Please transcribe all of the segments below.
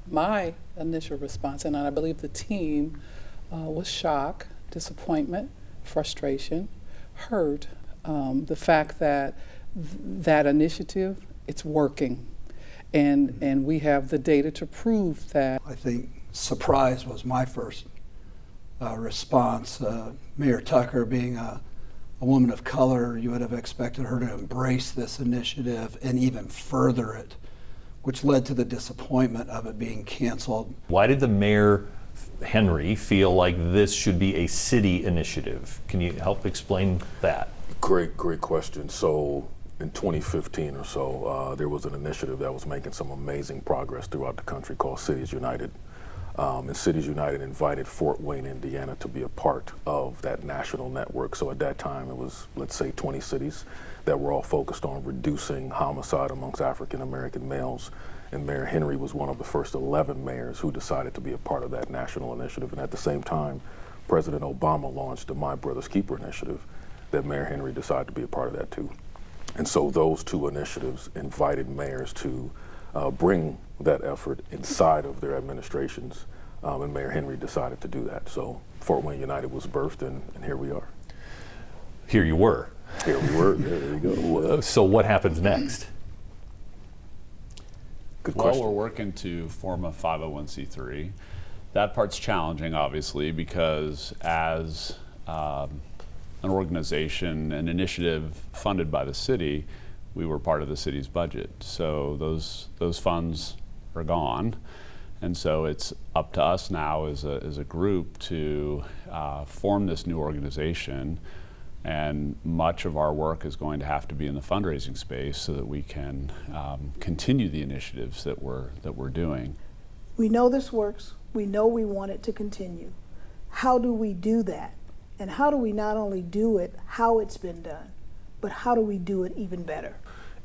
my initial response, and I believe the team, was shock, disappointment, frustration, hurt. The fact that that initiative, it's working. And we have the data to prove that. I think surprise was my first response. Mayor Tucker being a woman of color, you would have expected her to embrace this initiative and even further it, which led to the disappointment of it being canceled. Why did the mayor, Henry, feel like this should be a city initiative? Can you help explain that? Great question. So in 2015 or so, there was an initiative that was making some amazing progress throughout the country called Cities United. And Cities United invited Fort Wayne, Indiana to be a part of that national network. So at that time it was, let's say, 20 cities that were all focused on reducing homicide amongst African American males. And Mayor Henry was one of the first 11 mayors who decided to be a part of that national initiative. And at the same time, President Obama launched the My Brother's Keeper initiative that Mayor Henry decided to be a part of that too. And so those two initiatives invited mayors to bring that effort inside of their administrations, and Mayor Henry decided to do that. So Fort Wayne United was birthed, and here we are. Here you were. Here we were, there you go. So what happens next? Good question. Well, we're working to form a 501c3. That part's challenging, obviously, because as an organization, an initiative funded by the city, we were part of the city's budget. So those funds are gone. And so it's up to us now as a group to form this new organization. And much of our work is going to have to be in the fundraising space so that we can continue the initiatives that we're doing. We know this works. We know we want it to continue. How do we do that? And how do we not only do it how it's been done, but how do we do it even better?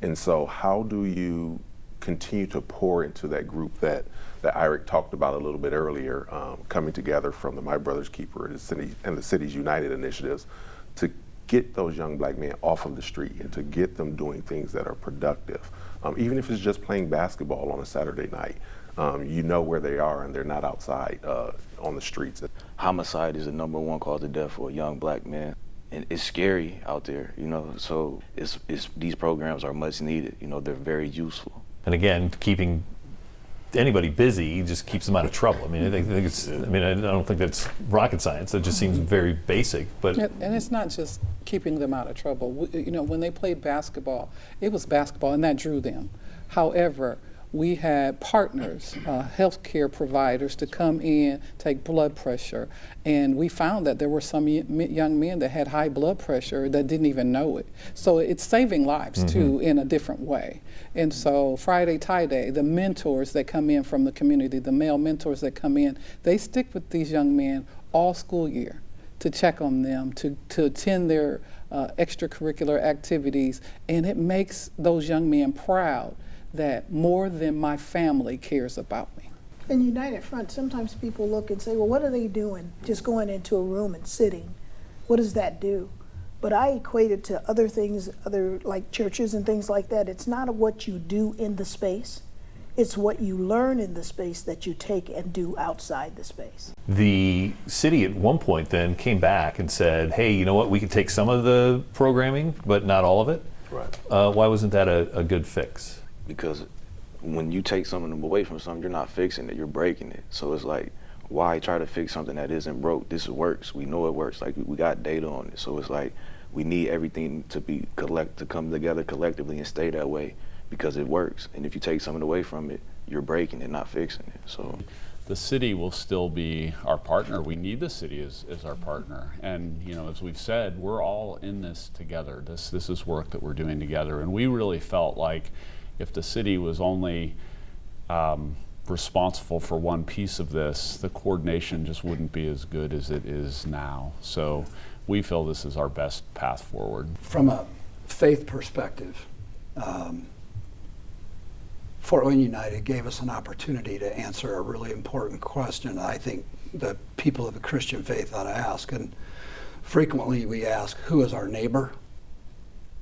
And so how do you continue to pour into that group that Eric talked about a little bit earlier, coming together from the My Brother's Keeper and the Cities United initiatives to get those young black men off of the street and to get them doing things that are productive. Even if it's just playing basketball on a Saturday night, you know where they are and they're not outside on the streets. Homicide is the #1 cause of death for a young black man. And it's scary out there, you know, so these programs are much needed, you know, they're very useful. And again, keeping anybody busy just keeps them out of trouble. I mean, I don't think that's rocket science. That just seems very basic. But And it's not just keeping them out of trouble. You know, when they played basketball, it was basketball and that drew them. However, we had partners, healthcare providers to come in, take blood pressure, and we found that there were some young men that had high blood pressure that didn't even know it. So it's saving lives too in a different way. And so Friday Tie Day, the mentors that come in from the community, the male mentors that come in, they stick with these young men all school year to check on them, to attend their extracurricular activities, and it makes those young men proud that more than my family cares about me. In United Front, sometimes people look and say, well, what are they doing? Just going into a room and sitting. What does that do? But I equate it to other things, other like churches and things like that. It's not what you do in the space. It's what you learn in the space that you take and do outside the space. the city at one point then came back and said, hey, you know what, we could take some of the programming, but not all of it. Right. Why wasn't that a good fix? Because when you take something away from something, you're not fixing it, you're breaking it. So it's like, why try to fix something that isn't broke? This works, we know it works, like we got data on it. So it's like, we need everything to come together collectively and stay that way because it works. And if you take something away from it, you're breaking it, not fixing it. So the city will still be our partner. We need the city as our partner. And you know, as we've said, we're all in this together. This is work that we're doing together. And we really felt like if the city was only responsible for one piece of this, the coordination just wouldn't be as good as it is now. So we feel this is our best path forward. From a faith perspective, Fort Wayne United gave us an opportunity to answer a really important question I think the people of the Christian faith ought to ask. And frequently we ask, who is our neighbor?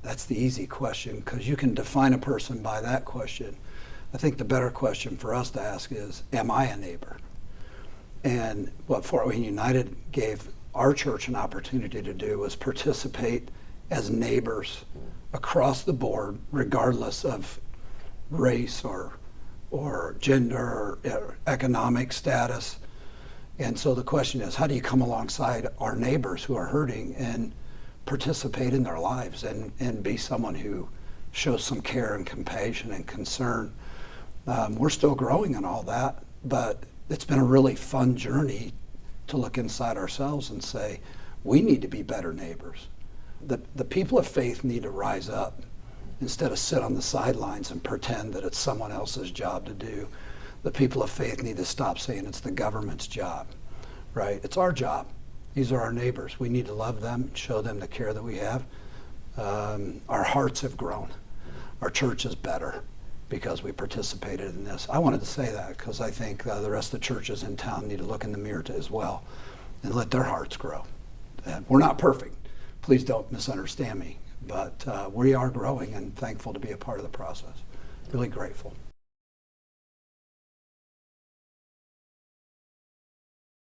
That's the easy question, because you can define a person by that question. I think the better question for us to ask is, am I a neighbor? And what Fort Wayne United gave our church an opportunity to do was participate as neighbors across the board, regardless of race or gender or economic status. And so the question is, how do you come alongside our neighbors who are hurting and participate in their lives and be someone who shows some care and compassion and concern? We're still growing in all that, but it's been a really fun journey to look inside ourselves and say, we need to be better neighbors. The people of faith need to rise up instead of sit on the sidelines and pretend that it's someone else's job to do. The people of faith need to stop saying it's the government's job, right? It's our job. These are our neighbors. We need to love them, show them the care that we have. Our hearts have grown. Our church is better because we participated in this. I wanted to say that because I think the rest of the churches in town need to look in the mirror as well and let their hearts grow. We're not perfect. Please don't misunderstand me. But we are growing and thankful to be a part of the process. Really grateful.